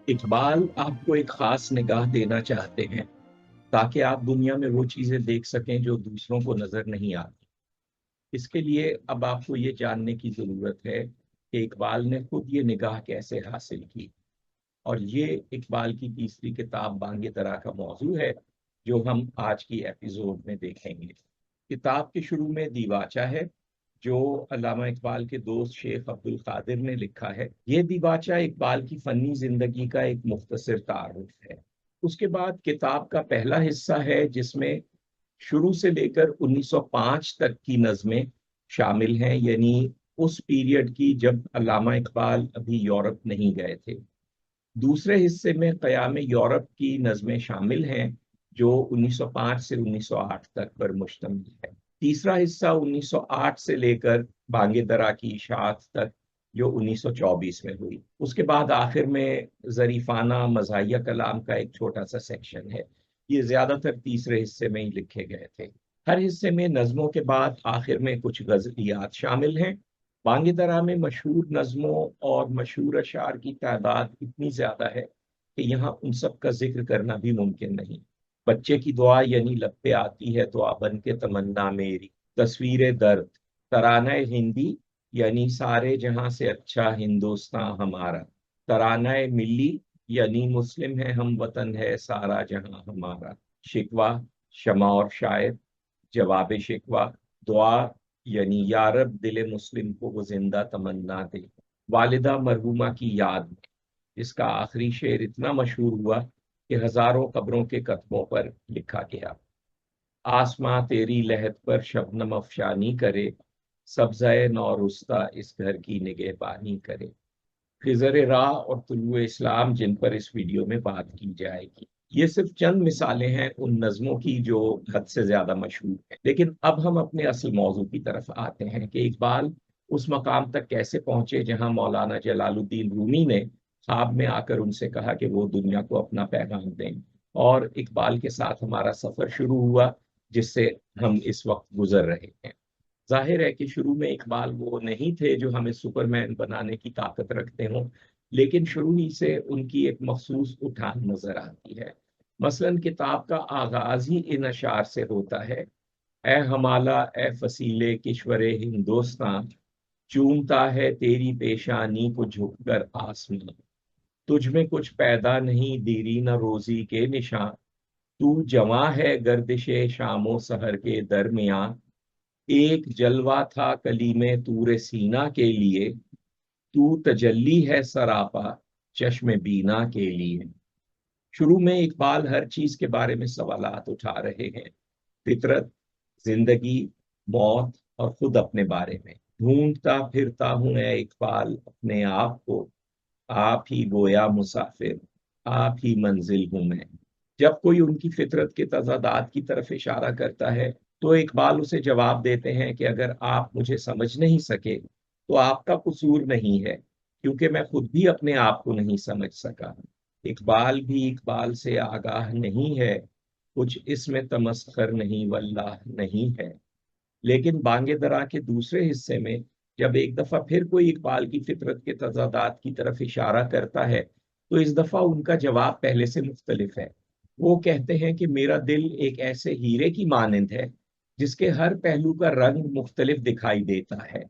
इकबाल आपको एक खास निगाह देना चाहते हैं ताकि आप दुनिया में वो चीजें देख सकें जो दूसरों को नजर नहीं आती। इसके लिए अब आपको ये जानने की जरूरत है कि इकबाल ने खुद ये निगाह कैसे हासिल की। और ये इकबाल की तीसरी किताब बांगे दरा का मौजू है जो हम आज की एपिसोड में देखेंगे। किताब के शुरू में दीवाचा है जो अल्लामा इकबाल के दोस्त शेख अब्दुल कादिर ने लिखा है। ये दीवाचा इकबाल की फनी जिंदगी का एक मुख्तसर तारुफ है। उसके बाद किताब का पहला हिस्सा है जिसमें शुरू से लेकर 1905 तक की नज़में शामिल हैं, यानी उस पीरियड की जब अल्लामा इकबाल अभी यूरोप नहीं गए थे। दूसरे हिस्से में क़याम यूरोप की नज़में शामिल हैं जो 1905 से 1908 तक पर मुश्तमिल है। तीसरा हिस्सा 1908 से लेकर बांगे दरा की इशाअत तक जो 1924 में हुई। उसके बाद आखिर में ज़रीफाना मज़ाहिया कलाम का एक छोटा सा सेक्शन है। ये ज़्यादातर तीसरे हिस्से में ही लिखे गए थे। हर हिस्से में नज़मों के बाद आखिर में कुछ गज़लियात शामिल हैं। बांगी दरा में मशहूर नज़मों और मशहूर अशार की तादाद इतनी ज़्यादा है कि यहाँ उन सब का जिक्र करना भी मुमकिन नहीं। बच्चे की दुआ यानी लब पे आती है दुआ बन के तमन्ना मेरी, तस्वीर दर्द, तराना हिंदी यानी सारे जहां से अच्छा हिंदुस्तान हमारा, तराना मिल्ली यानी मुस्लिम है हम वतन है सारा जहां हमारा, शिकवा, शमा और शायर, जवाब शिकवा, दुआ यानी या रब दिल मुस्लिम को वो जिंदा तमन्ना दे, वालिदा मरहुमा की याद में, जिसका आखिरी शेर इतना मशहूर हुआ कि हजारों कब्रों के कतबों पर लिखा गया। आसमां तेरी लहद पर शबनम अफशानी करे, सब्ज़े नौरुस्ता इस घर की निगहबानी करे। खिज़र राह और तुलुए इस्लाम जिन पर इस वीडियो में बात की जाएगी। ये सिर्फ चंद मिसालें हैं उन नज़मों की जो हद से ज्यादा मशहूर है। लेकिन अब हम अपने असल मौजू की तरफ आते हैं कि इकबाल उस मकाम तक कैसे पहुंचे जहां मौलाना जलालुद्दीन रूमी ने ख्वाब में आकर उनसे कहा कि वो दुनिया को अपना पैगाम दें। और इकबाल के साथ हमारा सफर शुरू हुआ जिससे हम इस वक्त गुजर रहे हैं। जाहिर है कि शुरू में इकबाल वो नहीं थे जो हमें सुपरमैन बनाने की ताकत रखते हों, लेकिन शुरू ही से उनकी एक मखसूस उठान नजर आती है। मसलन किताब का आगाज ही इन अशार से होता है। ए हमाला ए फसीले किश्वरे हिंदुस्तान, चूमता है तेरी पेशानी को झुककर आसमां, तुझ में कुछ पैदा नहीं दीरी न रोजी के निशान, तू जवां है गर्दिशे शामो सहर के दरमियान, एक जलवा था कली में तूरे सीना के लिए, तू तजल्ली है सरापा चश्मे बीना के लिए। शुरू में इकबाल हर चीज के बारे में सवालात उठा रहे हैं। फितरत, जिंदगी, मौत और खुद अपने बारे में। ढूंढता फिरता हूं ए इकबाल अपने आप को, आप ही गोया मुसाफिर, आप ही मंजिल हूं मैं। जब कोई उनकी फितरत के तजादात की तरफ इशारा करता है तो इकबाल उसे जवाब देते हैं कि अगर आप मुझे समझ नहीं सके तो आपका कसूर नहीं है, क्योंकि मैं खुद भी अपने आप को नहीं समझ सका। इकबाल भी इकबाल से आगाह नहीं है, कुछ इसमें तमस्खर नहीं वल्लाह नहीं है। लेकिन बांगे दरा के दूसरे हिस्से में जब एक दफा फिर कोई इकबाल की फितरत के तजादात की तरफ इशारा करता है तो इस दफा उनका जवाब पहले से मुख्तलिफ है। वो कहते हैं कि मेरा दिल एक ऐसे हीरे की मानंद है जिसके हर पहलू का रंग मुख्तलिफ दिखाई देता है।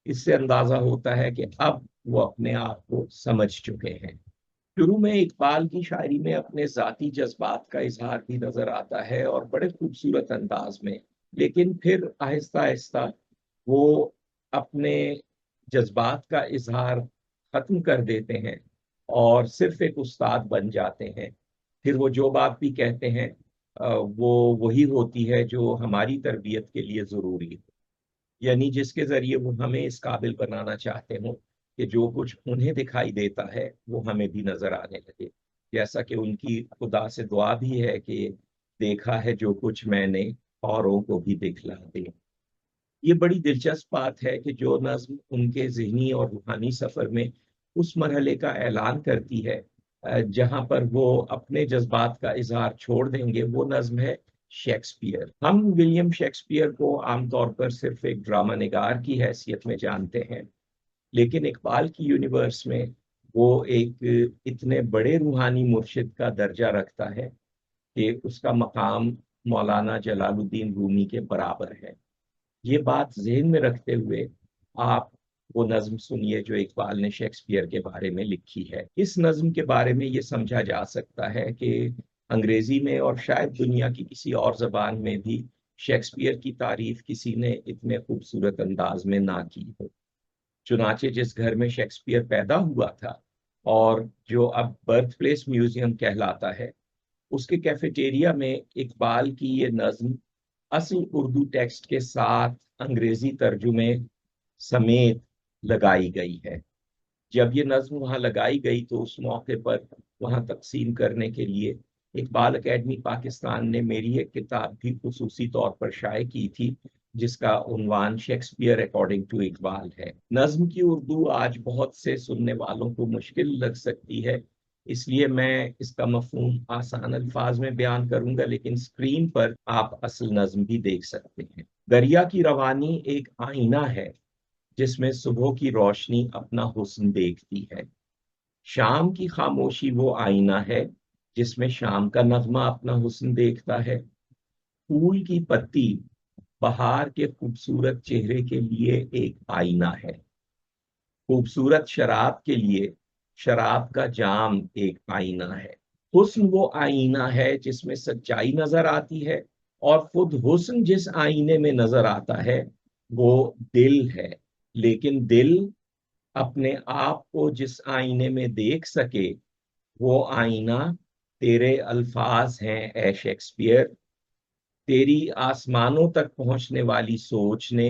इससे अंदाजा होता है कि अब वो अपने आप को समझ चुके हैं। शुरू में इकबाल की शायरी में अपने जाती जज्बात का इजहार भी नजर आता है और बड़े खूबसूरत अंदाज में। लेकिन फिर आहिस्ता आहिस्ता वो अपने जज्बात का इजहार खत्म कर देते हैं और सिर्फ एक उस्ताद बन जाते हैं। फिर वो जो बात भी कहते हैं वो वही होती है जो हमारी तरबियत के लिए जरूरी है, यानी जिसके जरिए वो हमें इस काबिल बनाना चाहते हो कि जो कुछ उन्हें दिखाई देता है वो हमें भी नजर आने लगे। जैसा कि उनकी खुदा से दुआ भी है कि देखा है जो कुछ मैंने, औरों को भी दिखला दे। ये बड़ी दिलचस्प बात है कि जो नज्म उनके ज़हनी और रूहानी सफ़र में उस मरहले का ऐलान करती है जहाँ पर वो अपने जज्बात का इजहार छोड़ देंगे, वो नज्म है शेक्सपियर। हम विलियम शेक्सपियर को आमतौर पर सिर्फ एक ड्रामा निगार की हैसियत में जानते हैं, लेकिन इकबाल की यूनिवर्स में वो एक इतने बड़े रूहानी मुर्शिद का दर्जा रखता है कि उसका मकाम मौलाना जलालुद्दीन रूमी के बराबर है। ये बात ज़हन में रखते हुए आप वो नज्म सुनिए जो इकबाल ने शेक्सपियर के बारे में लिखी है। इस नज्म के बारे में ये समझा जा सकता है कि अंग्रेजी में और शायद दुनिया की किसी और जबान में भी शेक्सपियर की तारीफ किसी ने इतने खूबसूरत अंदाज में ना की हो। चुनाचे जिस घर में शेक्सपियर पैदा हुआ था और जो अब बर्थ प्लेस म्यूजियम कहलाता है, उसके कैफेटेरिया में इकबाल की ये नज्म असल उर्दू टेक्स्ट के साथ अंग्रेजी तर्जुमे समेत लगाई गई है। जब ये नज्म वहाँ लगाई गई तो उस मौके पर वहाँ तकसीम करने के लिए इकबाल अकेडमी पाकिस्तान ने मेरी एक किताब भी खुसूसी तौर पर शाये की थी, जिसका उन्वान शेक्सपियर अकॉर्डिंग टू इकबाल है। नज्म की उर्दू आज बहुत से सुनने वालों को मुश्किल लग सकती है, इसलिए मैं इसका मफहूम आसान अल्फाज में बयान करूंगा, लेकिन स्क्रीन पर आप असल नज्म भी देख सकते हैं। दरिया की रवानी एक आईना है जिसमें सुबह की रोशनी अपना हुस्न देखती है। शाम की खामोशी वो आईना है जिसमें शाम का नगमा अपना हुस्न देखता है। फूल की पत्ती बहार के खूबसूरत चेहरे के लिए एक आईना है। खूबसूरत शराब के लिए शराब का जाम एक आईना है। हुस्न वो आईना है जिसमें सच्चाई नजर आती है, और खुद हुस्न जिस आईने में नजर आता है वो दिल है। लेकिन दिल अपने आप को जिस आईने में देख सके, वो आईना तेरे अल्फाज हैं ए शेक्सपियर। तेरी आसमानों तक पहुंचने वाली सोच ने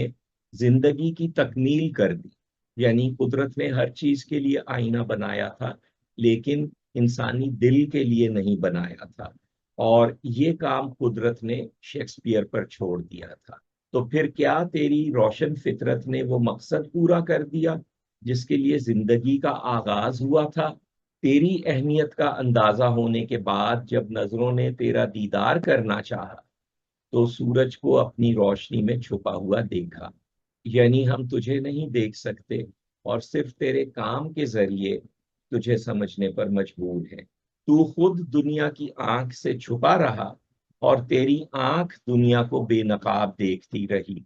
जिंदगी की तकमील कर दी। यानी कुदरत ने हर चीज के लिए आईना बनाया था, लेकिन इंसानी दिल के लिए नहीं बनाया था, और ये काम कुदरत ने शेक्सपियर पर छोड़ दिया था। तो फिर क्या तेरी रोशन फितरत ने वो मकसद पूरा कर दिया जिसके लिए जिंदगी का आगाज हुआ था? तेरी अहमियत का अंदाजा होने के बाद जब नजरों ने तेरा दीदार करना चाहा, तो सूरज को अपनी रोशनी में छुपा हुआ देखा। यानी हम तुझे नहीं देख सकते, और सिर्फ तेरे काम के जरिए तुझे समझने पर मजबूर है। तू खुद दुनिया की आंख से छुपा रहा, और तेरी आंख दुनिया को बेनकाब देखती रही।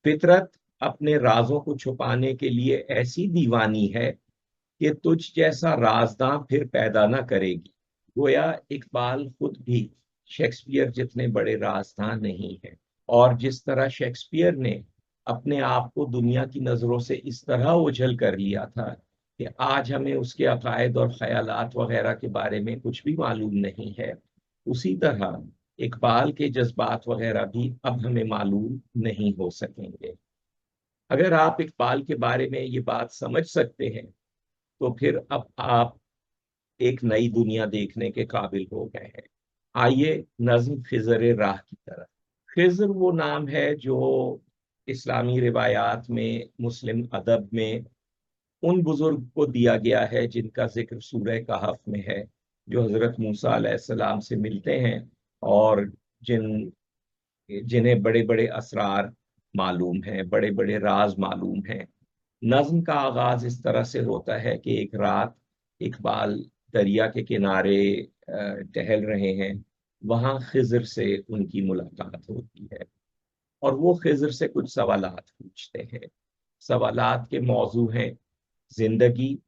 फितरत अपने राजों को छुपाने के लिए ऐसी दीवानी है कि तुझ जैसा राजदां फिर पैदा ना करेगी। गोया इकबाल खुद भी शेक्सपियर जितने बड़े राजदां नहीं है। और जिस तरह शेक्सपियर ने अपने आप को दुनिया की नजरों से इस तरह ओझल कर लिया था कि आज हमें उसके अकायद और ख्यालात वगैरह के बारे में कुछ भी मालूम नहीं है, उसी तरह इकबाल के जज्बात वगैरह भी अब हमें मालूम नहीं हो सकेंगे। अगर आप इकबाल के बारे में ये बात समझ सकते हैं, तो फिर अब आप एक नई दुनिया देखने के काबिल हो गए हैं। आइए नज्म खिज़र राह की तरफ। खिज़र वो नाम है जो इस्लामी रिवायात में, मुस्लिम अदब में उन बुजुर्ग को दिया गया है जिनका जिक्र सूरह कहफ में है, जो हजरत मूसा अलैहिस्सलाम से मिलते हैं और जिन्हें बड़े बड़े असरार मालूम हैं, बड़े बड़े राज मालूम हैं। नज्म का आगाज इस तरह से होता है कि एक रात इकबाल दरिया के किनारे टहल रहे हैं। वहां खिज़र से उनकी मुलाकात होती है, और वो खिज़र से कुछ सवालात पूछते हैं। सवालात के मौजू हैं जिंदगी,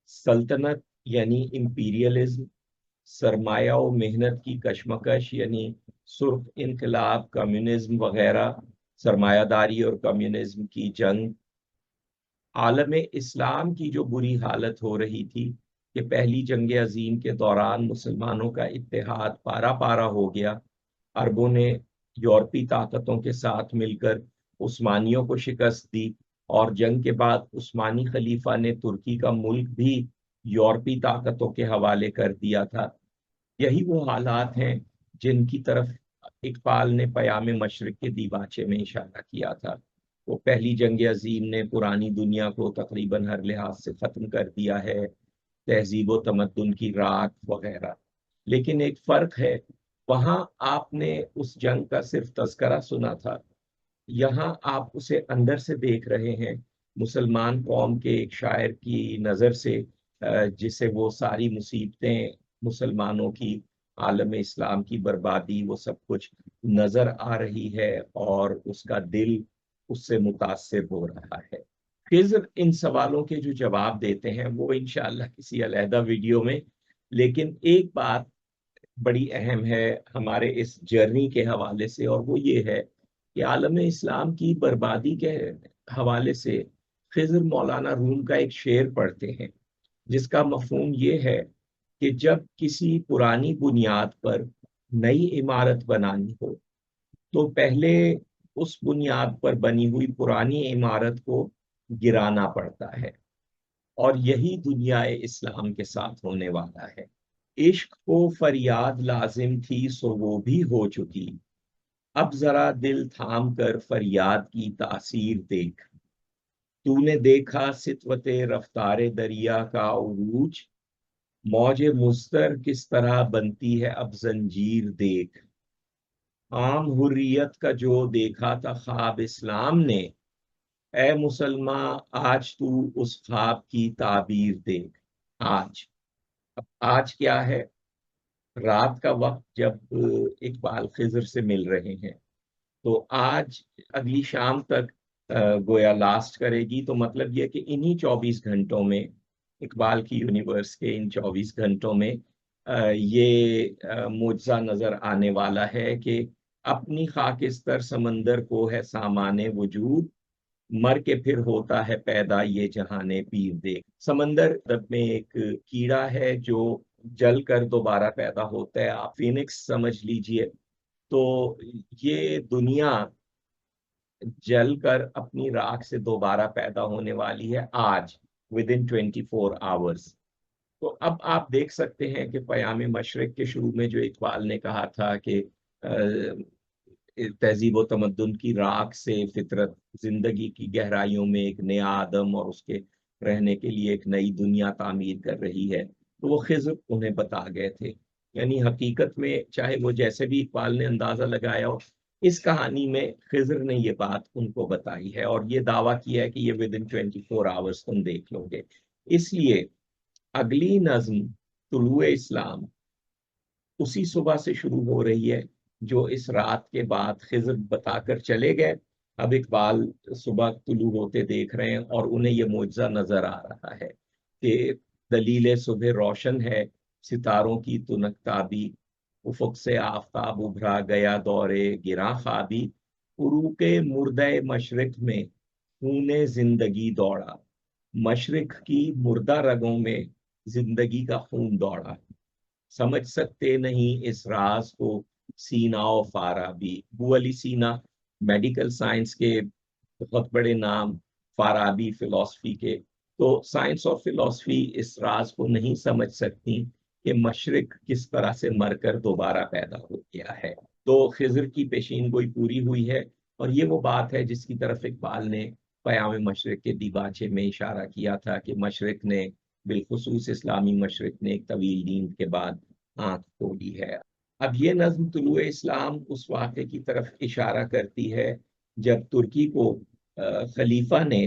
सल्तनत यानी इंपीरियलिज्म, सरमाया और मेहनत की कशमकश यानी सुर्ख इनकलाब, कम्युनिज्म वगैरह, सरमायादारी और कम्युनिज्म की जंग, आलम इस्लाम की जो बुरी हालत हो रही थी कि पहली जंग अजीम के दौरान मुसलमानों का इत्तेहाद पारा पारा हो गया। अरबों ने यूरोपी ताकतों के साथ मिलकर उस्मानियों को शिकस्त दी, और जंग के बाद उस्मानी खलीफा ने तुर्की का मुल्क भी यूरोपी ताकतों के हवाले कर दिया था। यही वो हालात हैं जिनकी तरफ इकबाल ने पयाम मशरिक के दीवाचे में इशारा किया था। वो पहली जंग अजीम ने पुरानी दुनिया को तकरीबन हर लिहाज से ख़त्म कर दिया है, तहजीब व तमद्दुन की राख वगैरह। लेकिन एक फ़र्क है, वहाँ आपने उस जंग का सिर्फ तज़करा सुना था, यहाँ आप उसे अंदर से देख रहे हैं। मुसलमान कौम के एक शायर की नज़र से जिसे वो सारी मुसीबतें, मुसलमानों की, आलम इस्लाम की बर्बादी, वो सब कुछ नजर आ रही है और उसका दिल उससे मुतासिर हो रहा है। खिज़्र इन सवालों के जो जवाब देते हैं वो इंशाअल्लाह किसी अलहदा वीडियो में, लेकिन एक बात बड़ी अहम है हमारे इस जर्नी के हवाले से, और वो ये है कि आलम इस्लाम की बर्बादी के हवाले से खिज़्र मौलाना रूम का एक शेर पढ़ते हैं, जिसका मफहूम ये है कि जब किसी पुरानी बुनियाद पर नई इमारत बनानी हो तो पहले उस बुनियाद पर बनी हुई पुरानी इमारत को गिराना पड़ता है, और यही दुनिया इस्लाम के साथ होने वाला है। इश्क को फरियाद लाजिम थी सो वो भी हो चुकी, अब जरा दिल थाम कर फरियाद की तासीर देख। तूने देखा सितवते रफ्तारे दरिया का उरूज, मौजे मुस्तर किस तरह बनती है अब जंजीर देख। आम हुर्रियत का जो देखा था ख्वाब इस्लाम ने, ए मुसलमान आज तू उस ख्वाब की ताबीर देख। आज, अब आज क्या है? रात का वक्त जब इकबाल खिज़्र से मिल रहे हैं, तो आज अगली शाम तक गोया लास्ट करेगी, तो मतलब ये कि इन्हीं 24 घंटों में, इकबाल की यूनिवर्स के इन 24 घंटों में ये मुआजा नजर आने वाला है कि अपनी खाकिस्तर समंदर को है सामाने वजूद, मर के फिर होता है पैदा ये जहाने पीर देख। समंदर अदब में एक कीड़ा है जो जल कर दोबारा पैदा होता है, आप फिनिक्स समझ लीजिए। तो ये दुनिया जल कर अपनी राख से दोबारा पैदा होने वाली है आज, विद इन 24 आवर्स। तो अब आप देख सकते हैं कि पयाम मशरिक के शुरू में जो इकबाल ने कहा था कि तहजीब व तमद्दुन की राख से फितरत जिंदगी की गहराइयों में एक नया आदम और उसके रहने के लिए एक नई दुनिया तामीर कर रही है, तो वो खिज़्र उन्हें बता गए थे। यानी हकीकत में चाहे वो जैसे भी इकबाल ने अंदाजा लगाया हो, इस कहानी में खिज़्र ने ये बात उनको बताई है और ये दावा किया है कि ये विद इन 24 आवर्स तुम देख लोगे। इसलिए अगली नज्म तुलुए इस्लाम उसी सुबह से शुरू हो रही है जो इस रात के बाद खिज़्र बताकर चले गए। अब इकबाल सुबह तुलू होते देख रहे हैं और उन्हें ये मुआजा नजर आ रहा है कि दलील सुबह रोशन है, सितारों की तुनक ताबी, उफक से आफताब उभरा गया दौरे गिरा ख्वाबी, उरूके मुर्दे मशरिक में खूने जिंदगी दौड़ा। मशरिक की मुर्दा रगों में जिंदगी का खून दौड़ा। समझ सकते नहीं इस राज को सीना और फाराबी। बू अली सीना मेडिकल साइंस के बहुत बड़े नाम, फाराबी फिलॉसफी के। तो साइंस और फिलॉसफी इस राज को नहीं समझ सकती कि मशरिक किस तरह से मरकर दोबारा पैदा हो गया है। तो खिज़्र की पेशीनगोई पूरी हुई है, और ये वो बात है जिसकी तरफ इकबाल ने पयाम मशरिक के दीबाचे में इशारा किया था कि मशरिक ने, बिलखुसूस इस्लामी मशरिक ने, एक तवील नींद के बाद आंख खोली है। अब ये नज्म तुलुए इस्लाम उस वाक़े की तरफ इशारा करती है जब तुर्की को खलीफा ने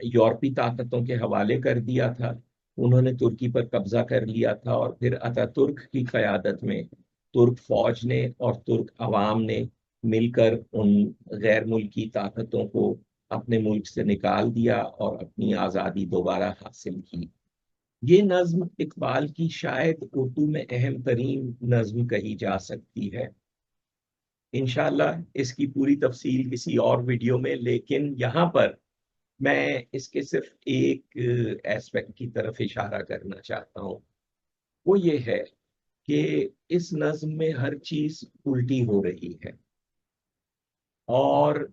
यूरोपी ताकतों के हवाले कर दिया था। उन्होंने तुर्की पर कब्जा कर लिया था और फिर अतातुर्क की क़यादत में तुर्क फौज ने और तुर्क अवाम ने मिलकर उन गैर मुल्की ताकतों को अपने मुल्क से निकाल दिया और अपनी आज़ादी दोबारा हासिल की। ये नज्म इकबाल की शायद उर्दू में अहम तरीन नज्म कही जा सकती है। इंशाल्लाह इसकी पूरी तफसील किसी और वीडियो में, लेकिन यहाँ पर मैं इसके सिर्फ एक एस्पेक्ट की तरफ इशारा करना चाहता हूँ। वो ये है कि इस नज्म में हर चीज उल्टी हो रही है, और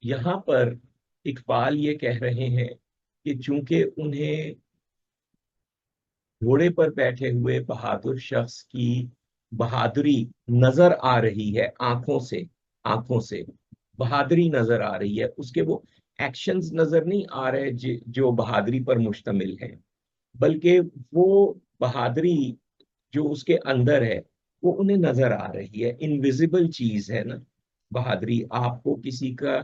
यहाँ पर इकबाल ये कह रहे हैं कि चूंकि उन्हें घोड़े पर बैठे हुए बहादुर शख्स की बहादुरी नजर आ रही है, आंखों से बहादुरी नजर आ रही है, उसके वो एक्शंस नजर नहीं आ रहे जो बहादुरी पर मुश्तमिल है, बल्कि वो बहादुरी जो उसके अंदर है वो उन्हें नजर आ रही है। इनविजिबल चीज है ना बहादुरी। आपको किसी का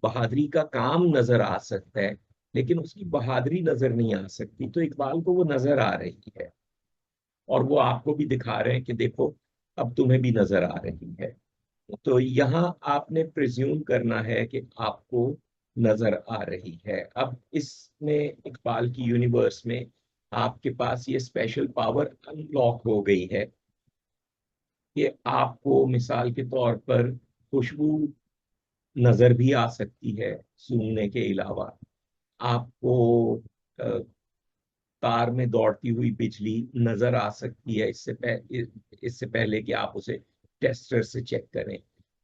बहादुरी का काम नजर आ सकता है, लेकिन उसकी बहादुरी नजर नहीं आ सकती। तो इकबाल को वो नजर आ रही है, और वो आपको भी दिखा रहे हैं कि देखो अब तुम्हें भी नजर आ रही है। तो यहाँ आपने प्रिज्यूम करना है कि आपको नजर आ रही है। अब इसमें इकबाल की यूनिवर्स में आपके पास ये स्पेशल पावर अनलॉक हो गई है कि आपको मिसाल के तौर पर खुशबू नजर भी आ सकती है सूंघने के अलावा। आपको अ, तार में दौड़ती हुई बिजली नजर आ सकती है, इससे पहले कि आप उसे टेस्टर से चेक करें।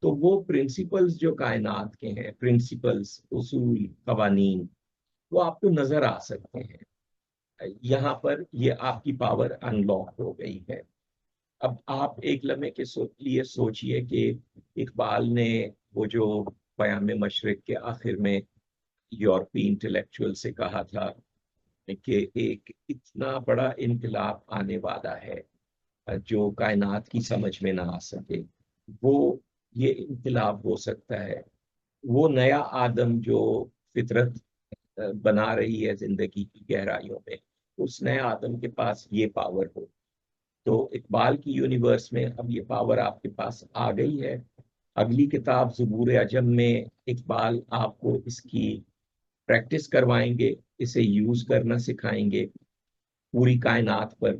तो वो प्रिंसिपल्स जो कायनात के हैं, प्रिंसिपल्स, उसूल, कवानीन, वो आपको नजर आ सकते हैं। यहाँ पर ये आपकी पावर अनलॉक हो गई है। अब आप एक लम्हे के लिए सोचिए कि इकबाल ने वो जो पयाम मशरिक के आखिर में यूरोपीय इंटेलेक्चुअल से कहा था कि एक इतना बड़ा इनकलाब आने वाला है जो कायनात की समझ में ना आ सके, वो ये इनकलाब हो सकता है। वो नया आदम जो फितरत बना रही है जिंदगी की गहराइयों में, उस नए आदम के पास ये पावर हो। तो इकबाल की यूनिवर्स में अब ये पावर आपके पास आ गई है। अगली किताब ज़ुबूर अजम में इकबाल आपको इसकी प्रैक्टिस करवाएंगे, इसे यूज करना सिखाएंगे पूरी कायनात पर,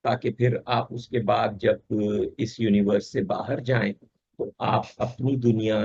ताकि फिर आप उसके बाद जब इस यूनिवर्स से बाहर जाएं तो आप अपनी दुनिया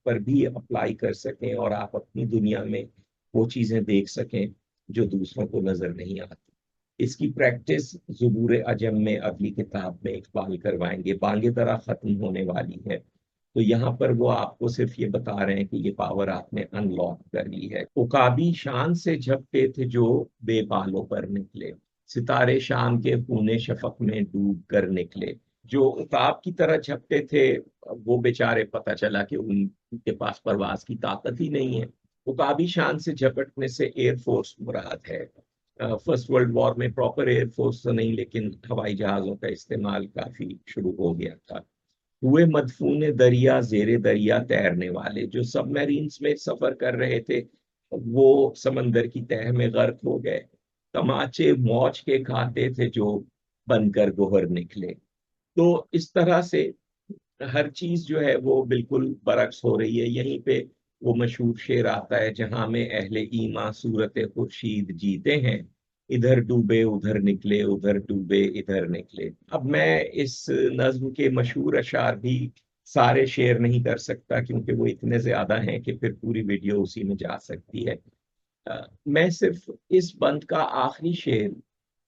पर भी अप्लाई कर सकें और आप अपनी दुनिया में वो चीजें देख सकें जो दूसरों को नजर नहीं आती। इसकी प्रैक्टिस ज़ुबूर अजम में अगली किताब में इकबाल करवाएंगे। बांगे तरह खत्म होने वाली है, तो यहाँ पर वो आपको सिर्फ ये बता रहे हैं कि ये पावर आपने अनलॉक कर ली है। उकाबी शान से झपटे थे जो बेबालों पर निकले, सितारे शाम के खूने शफक में डूब कर निकले। जो उकाब की तरह झपटे थे, वो बेचारे पता चला कि उनके पास परवाज की ताकत ही नहीं है। उकाबी शान से झपटने से एयरफोर्स मुराद है। फर्स्ट वर्ल्ड वॉर में प्रॉपर एयरफोर्स तो नहीं, लेकिन हवाई जहाजों का इस्तेमाल काफी शुरू हो गया था। हुए मदफून दरिया जेरे दरिया तैरने वाले, जो सबमरीन्स में सफर कर रहे थे वो समंदर की तह में गर्क हो गए। तमाचे मौज के खाते थे जो बनकर गोहर निकले। तो इस तरह से हर चीज जो है वो बिल्कुल बरक्स हो रही है। यहीं पे वो मशहूर शेर आता है, जहां में अहले ईमा सूरत खुर्शीद जीते हैं, इधर डूबे उधर निकले, उधर डूबे इधर निकले। अब मैं इस नज्म के मशहूर अशार भी सारे शेर नहीं कर सकता, क्योंकि वो इतने ज्यादा हैं कि फिर पूरी वीडियो उसी में जा सकती है। मैं सिर्फ इस बंद का आखिरी शेर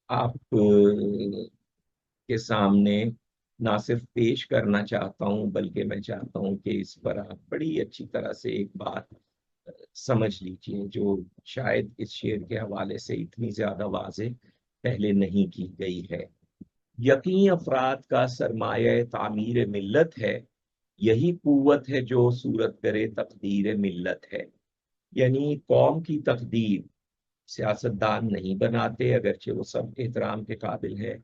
आप के सामने ना सिर्फ पेश करना चाहता हूं, बल्कि मैं चाहता हूं कि इस पर आप बड़ी अच्छी तरह से एक बात समझ लीजिए, जो शायद इस शेर के हवाले से इतनी ज्यादा वाज़ेह पहले नहीं की गई है। यकीन अफराद का सरमाया तामीर मिल्लत है, यही कुव्वत है जो सूरत करे तकदीर मिल्लत है। यानी कौम की तकदीर सियासतदान नहीं बनाते, अगरचे वो सब एहतराम के काबिल है।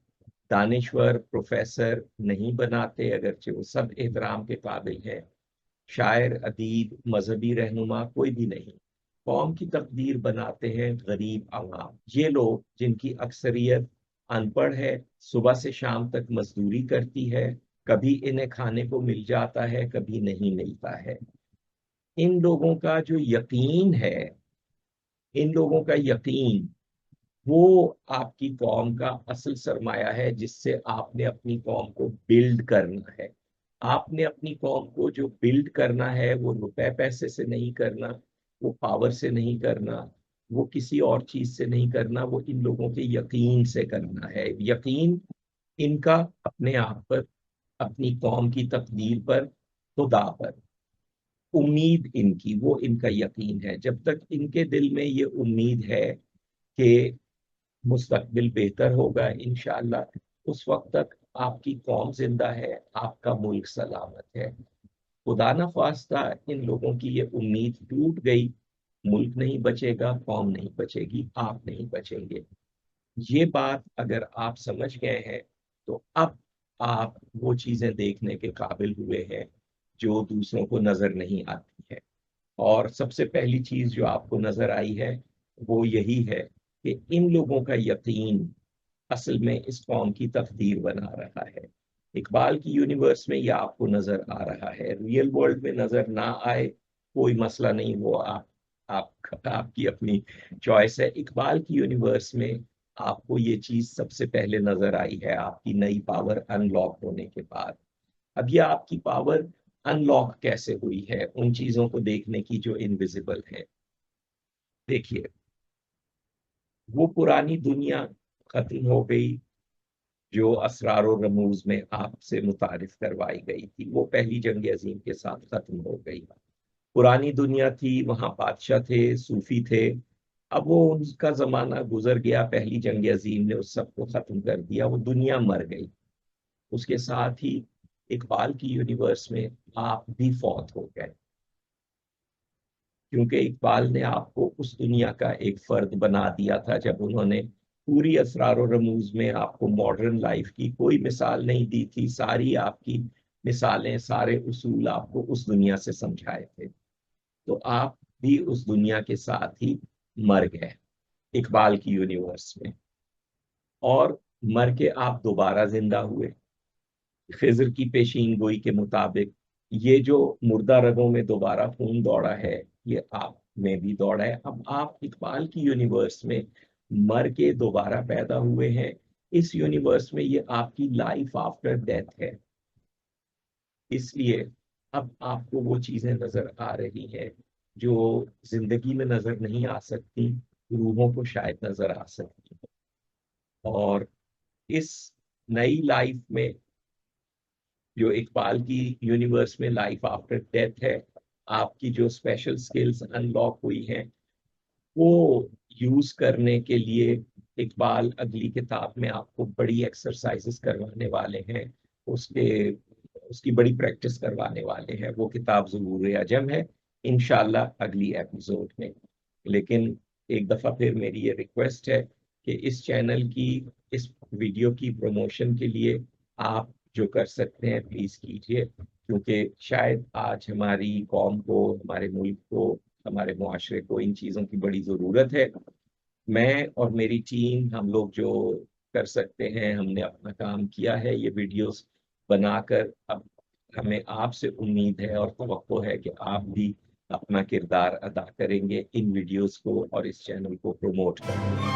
दानिश्वर प्रोफेसर नहीं बनाते, अगरचे वो सब एहतराम के काबिल है। शायर, अदीब, मजहबी रहनुमा कोई भी नहीं। कौम की तकदीर बनाते हैं गरीब आवाम, ये लोग जिनकी अक्सरियत अनपढ़ है, सुबह से शाम तक मजदूरी करती है, कभी इन्हें खाने को मिल जाता है, कभी नहीं मिलता है। इन लोगों का जो यकीन है, इन लोगों का यकीन, वो आपकी कौम का असल सरमाया है, जिससे आपने अपनी कौम को बिल्ड करना है। आपने अपनी कौम को जो बिल्ड करना है, वो रुपए पैसे से नहीं करना, वो पावर से नहीं करना, वो किसी और चीज से नहीं करना, वो इन लोगों के यकीन से करना है। यकीन इनका अपने आप पर, अपनी कौम की तकदीर पर, खुदा पर। उम्मीद इनकी, वो इनका यकीन है। जब तक इनके दिल में ये उम्मीद है कि मुस्तकबिल बेहतर होगा इंशाअल्लाह, उस वक्त तक आपकी कौम जिंदा है, आपका मुल्क सलामत है। खुदा न ख्वास्ता इन लोगों की ये उम्मीद टूट गई, मुल्क नहीं बचेगा, कौम नहीं बचेगी, आप नहीं बचेंगे। ये बात अगर आप समझ गए हैं, तो अब आप वो चीजें देखने के काबिल हुए हैं जो दूसरों को नजर नहीं आती है। और सबसे पहली चीज जो आपको नजर आई है वो यही है कि इन लोगों का यकीन असल में इस कौम की तकदीर बना रहा है। इकबाल की यूनिवर्स में ये आपको नजर आ रहा है, रियल वर्ल्ड में नजर ना आए कोई मसला नहीं, वो आपकी अपनी चॉइस है। इकबाल की यूनिवर्स में आपको ये चीज सबसे पहले नजर आई है आपकी नई पावर अनलॉक होने के बाद। अब ये आपकी पावर अनलॉक कैसे हुई है उन चीजों को देखने की जो इनविजिबल है। देखिए, वो पुरानी दुनिया खत्म हो गई जो असरार और रमूज में आपसे मुतारिफ करवाई गई थी, वो पहली जंग अजीम के साथ खत्म हो गई। पुरानी दुनिया थी, वहां बादशाह थे, सूफी थे। अब वो उनका जमाना गुजर गया, पहली जंग अजीम ने उस सबको खत्म कर दिया, वो दुनिया मर गई। उसके साथ ही इकबाल की यूनिवर्स में आप भी फौत हो गए, क्योंकि इकबाल ने आपको उस दुनिया का एक फर्द बना दिया था जब उन्होंने पूरी असरार और रमूज में आपको मॉडर्न लाइफ की कोई मिसाल नहीं दी थी। सारी आपकी मिसालें, सारे उसूल आपको उस दुनिया से समझाए थे, तो आप भी उस दुनिया के साथ ही मर गए इकबाल की यूनिवर्स में। और मर के आप दोबारा जिंदा हुए। खिज्र की पेशीन गोई के मुताबिक ये जो मुर्दा रगों में दोबारा खून दौड़ा है, ये आप में भी दौड़ा है। अब आप इकबाल की यूनिवर्स में मर के दोबारा पैदा हुए हैं। इस यूनिवर्स में ये आपकी लाइफ आफ्टर डेथ है। इसलिए अब आपको वो चीजें नजर आ रही हैं जो जिंदगी में नजर नहीं आ सकती, रूहों को शायद नजर आ सकती हैं। और इस नई लाइफ में जो इकबाल की यूनिवर्स में लाइफ आफ्टर डेथ है, आपकी जो स्पेशल स्किल्स अनलॉक हुई हैं वो यूज करने के लिए इकबाल अगली किताब में आपको बड़ी एक्सरसाइजेस करवाने वाले हैं। उसके उसकी बड़ी प्रैक्टिस करवाने वाले हैं। वो किताब ज़रूर अजम है, इंशाल्लाह अगली एपिसोड में। लेकिन एक दफ़ा फिर मेरी ये रिक्वेस्ट है कि इस चैनल की, इस वीडियो की प्रमोशन के लिए आप जो कर सकते हैं प्लीज़ कीजिए, क्योंकि शायद आज हमारी कौम को, हमारे मुल्क को, हमारे मुआशरे को इन चीज़ों की बड़ी ज़रूरत है। मैं और मेरी टीम, हम लोग जो कर सकते हैं हमने अपना काम किया है ये वीडियोस बनाकर। अब हमें आपसे उम्मीद है और तवक्को है कि आप भी अपना किरदार अदा करेंगे इन वीडियोस को और इस चैनल को प्रमोट करेंगे।